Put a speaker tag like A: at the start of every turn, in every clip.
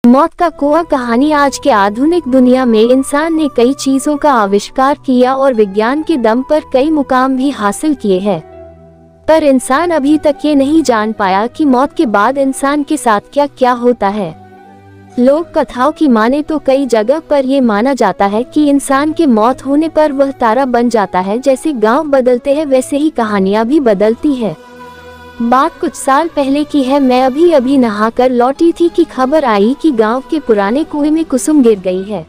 A: मौत का कुआं कहानी। आज के आधुनिक दुनिया में इंसान ने कई चीजों का आविष्कार किया और विज्ञान के दम पर कई मुकाम भी हासिल किए हैं, पर इंसान अभी तक ये नहीं जान पाया कि मौत के बाद इंसान के साथ क्या क्या होता है। लोक कथाओं की माने तो कई जगह पर ये माना जाता है कि इंसान के मौत होने पर वह तारा बन जाता है। जैसे गांव बदलते हैं वैसे ही कहानियां भी बदलती है। बात कुछ साल पहले की है। मैं अभी नहाकर लौटी थी कि खबर आई कि गांव के पुराने कुएं में कुसुम गिर गई है।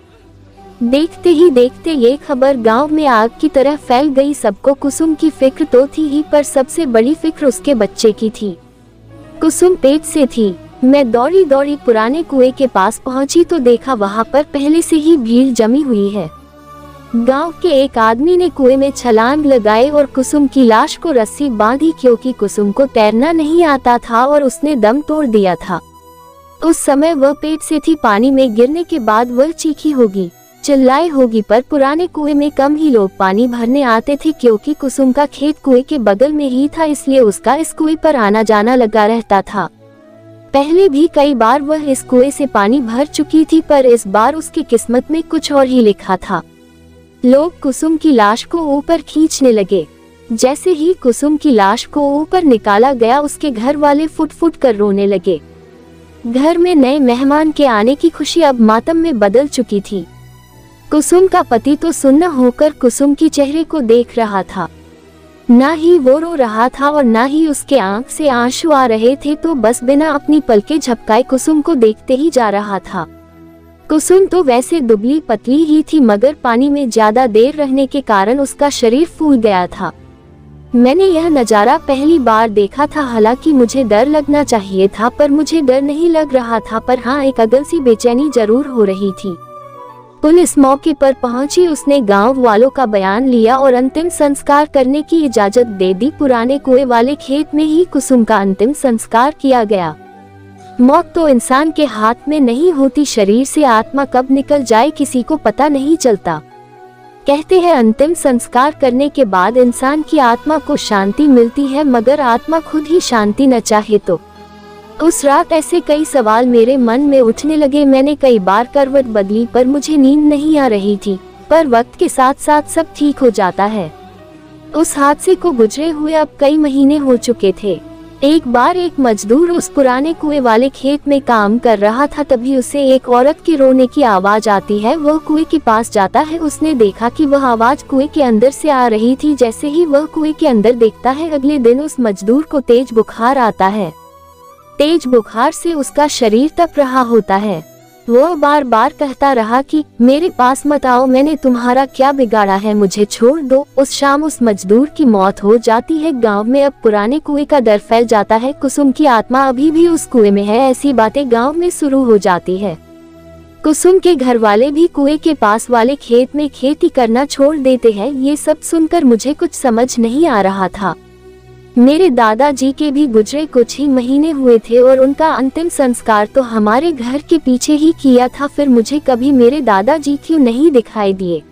A: देखते ही देखते ये खबर गांव में आग की तरह फैल गई। सबको कुसुम की फिक्र तो थी ही, पर सबसे बड़ी फिक्र उसके बच्चे की थी। कुसुम पेट से थी। मैं दौड़ी दौड़ी पुराने कुएं के पास पहुंची तो देखा वहां पर पहले से ही भीड़ जमी हुई है। गांव के एक आदमी ने कुएं में छलांग लगाई और कुसुम की लाश को रस्सी बांधी, क्योंकि कुसुम को तैरना नहीं आता था और उसने दम तोड़ दिया था। उस समय वह पेट से थी। पानी में गिरने के बाद वह चीखी होगी, चिल्लाई होगी, पर पुराने कुएं में कम ही लोग पानी भरने आते थे, क्योंकि कुसुम का खेत कुएं के बगल में ही था, इसलिए उसका इस कुएं पर आना जाना लगा रहता था। पहले भी कई बार वह इस कुएं से पानी भर चुकी थी, पर इस बार उसकी किस्मत में कुछ और ही लिखा था। लोग कुसुम की लाश को ऊपर खींचने लगे। जैसे ही कुसुम की लाश को ऊपर निकाला गया, उसके घर वाले फुट फुट कर रोने लगे। घर में नए मेहमान के आने की खुशी अब मातम में बदल चुकी थी। कुसुम का पति तो सुन्न होकर कुसुम की चेहरे को देख रहा था। ना ही वो रो रहा था और ना ही उसके आंख से आंसू आ रहे थे, तो बस बिना अपनी पलकें झपकाए कुसुम को देखते ही जा रहा था। कुसुम तो वैसे दुबली पतली ही थी, मगर पानी में ज्यादा देर रहने के कारण उसका शरीर फूल गया था। मैंने यह नजारा पहली बार देखा था। हालांकि मुझे डर लगना चाहिए था, पर मुझे डर नहीं लग रहा था, पर हाँ, एक अगल सी बेचैनी जरूर हो रही थी। पुलिस मौके पर पहुंची। उसने गांव वालों का बयान लिया और अंतिम संस्कार करने की इजाजत दे दी। पुराने कुएं वाले खेत में ही कुसुम का अंतिम संस्कार किया गया। मौत तो इंसान के हाथ में नहीं होती। शरीर से आत्मा कब निकल जाए किसी को पता नहीं चलता। कहते हैं अंतिम संस्कार करने के बाद इंसान की आत्मा को शांति मिलती है, मगर आत्मा खुद ही शांति न चाहे तो। उस रात ऐसे कई सवाल मेरे मन में उठने लगे। मैंने कई बार करवट बदली, पर मुझे नींद नहीं आ रही थी। पर वक्त के साथ साथ सब ठीक हो जाता है। उस हादसे को गुजरे हुए अब कई महीने हो चुके थे। एक बार एक मजदूर उस पुराने कुएं वाले खेत में काम कर रहा था। तभी उसे एक औरत के रोने की आवाज आती है। वह कुएं के पास जाता है। उसने देखा कि वह आवाज कुएं के अंदर से आ रही थी। जैसे ही वह कुएं के अंदर देखता है, अगले दिन उस मजदूर को तेज बुखार आता है। तेज बुखार से उसका शरीर तप रहा होता है। वह बार बार कहता रहा कि मेरे पास मत आओ, मैंने तुम्हारा क्या बिगाड़ा है, मुझे छोड़ दो। उस शाम उस मजदूर की मौत हो जाती है। गांव में अब पुराने कुएं का डर फैल जाता है। कुसुम की आत्मा अभी भी उस कुएं में है, ऐसी बातें गांव में शुरू हो जाती है। कुसुम के घर वाले भी कुएं के पास वाले खेत में खेती करना छोड़ देते हैं। ये सब सुनकर मुझे कुछ समझ नहीं आ रहा था। मेरे दादाजी के भी गुजरे कुछ ही महीने हुए थे और उनका अंतिम संस्कार तो हमारे घर के पीछे ही किया था। फिर मुझे कभी मेरे दादाजी क्यों नहीं दिखाई दिए।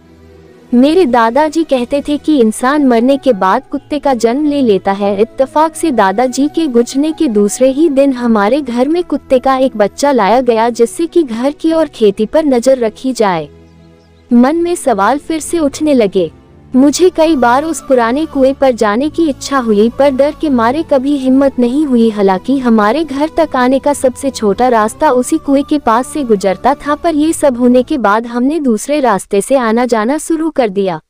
A: मेरे दादाजी कहते थे कि इंसान मरने के बाद कुत्ते का जन्म ले लेता है। इत्तेफाक से दादाजी के गुजरने के दूसरे ही दिन हमारे घर में कुत्ते का एक बच्चा लाया गया, जिससे कि घर की और खेती पर नजर रखी जाए। मन में सवाल फिर से उठने लगे। मुझे कई बार उस पुराने कुएं पर जाने की इच्छा हुई, पर डर के मारे कभी हिम्मत नहीं हुई। हालांकि हमारे घर तक आने का सबसे छोटा रास्ता उसी कुएं के पास से गुजरता था, पर ये सब होने के बाद हमने दूसरे रास्ते से आना जाना शुरू कर दिया।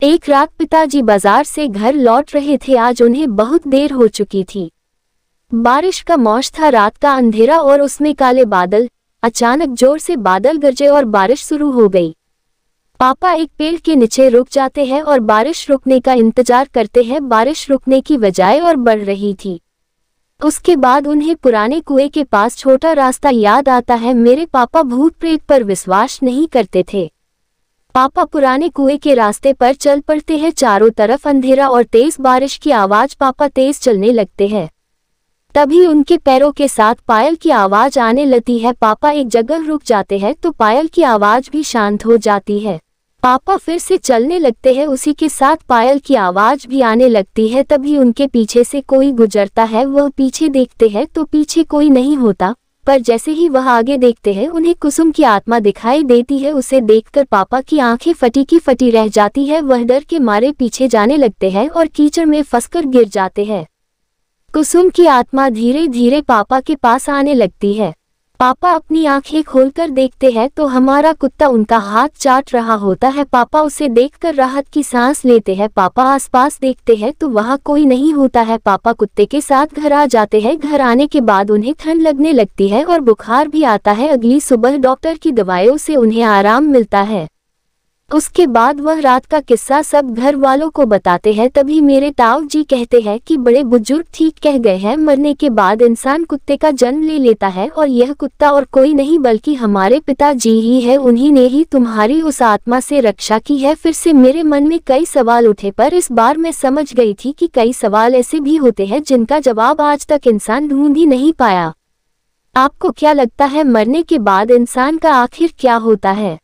A: एक रात पिताजी बाजार से घर लौट रहे थे। आज उन्हें बहुत देर हो चुकी थी। बारिश का मौसम था, रात का अंधेरा और उसमें काले बादल। अचानक जोर से बादल गरजे और बारिश शुरू हो गई। पापा एक पेड़ के नीचे रुक जाते हैं और बारिश रुकने का इंतजार करते हैं। बारिश रुकने की बजाय और बढ़ रही थी। उसके बाद उन्हें पुराने कुएं के पास छोटा रास्ता याद आता है। मेरे पापा भूत प्रेत पर विश्वास नहीं करते थे। पापा पुराने कुएं के रास्ते पर चल पड़ते हैं। चारों तरफ अंधेरा और तेज बारिश की आवाज। पापा तेज चलने लगते हैं। तभी उनके पैरों के साथ पायल की आवाज आने लगती है। पापा एक जगह रुक जाते हैं तो पायल की आवाज भी शांत हो जाती है। पापा फिर से चलने लगते हैं। उसी के साथ पायल की आवाज भी आने लगती है। तभी उनके पीछे से कोई गुजरता है। वह पीछे देखते हैं तो पीछे कोई नहीं होता। पर जैसे ही वह आगे देखते हैं उन्हें कुसुम की आत्मा दिखाई देती है। उसे देखकर पापा की आंखें फटी की फटी रह जाती है। वह डर के मारे पीछे जाने लगते हैं और कीचड़ में फंसकर गिर जाते हैं। कुसुम की आत्मा धीरे धीरे पापा के पास आने लगती है। पापा अपनी आंखें खोलकर देखते हैं तो हमारा कुत्ता उनका हाथ चाट रहा होता है। पापा उसे देखकर राहत की सांस लेते हैं। पापा आसपास देखते हैं तो वहां कोई नहीं होता है। पापा कुत्ते के साथ घर आ जाते हैं। घर आने के बाद उन्हें ठंड लगने लगती है और बुखार भी आता है। अगली सुबह डॉक्टर की दवाइयों से उन्हें आराम मिलता है। उसके बाद वह रात का किस्सा सब घर वालों को बताते हैं। तभी मेरे ताऊ जी कहते हैं कि बड़े बुजुर्ग ठीक कह गए हैं, मरने के बाद इंसान कुत्ते का जन्म ले लेता है और यह कुत्ता और कोई नहीं बल्कि हमारे पिताजी ही है। उन्हीं ने ही तुम्हारी उस आत्मा से रक्षा की है। फिर से मेरे मन में कई सवाल उठे, पर इस बार मैं समझ गई थी कि कई सवाल ऐसे भी होते हैं जिनका जवाब आज तक इंसान ढूंढ ही नहीं पाया। आपको क्या लगता है, मरने के बाद इंसान का आखिर क्या होता है?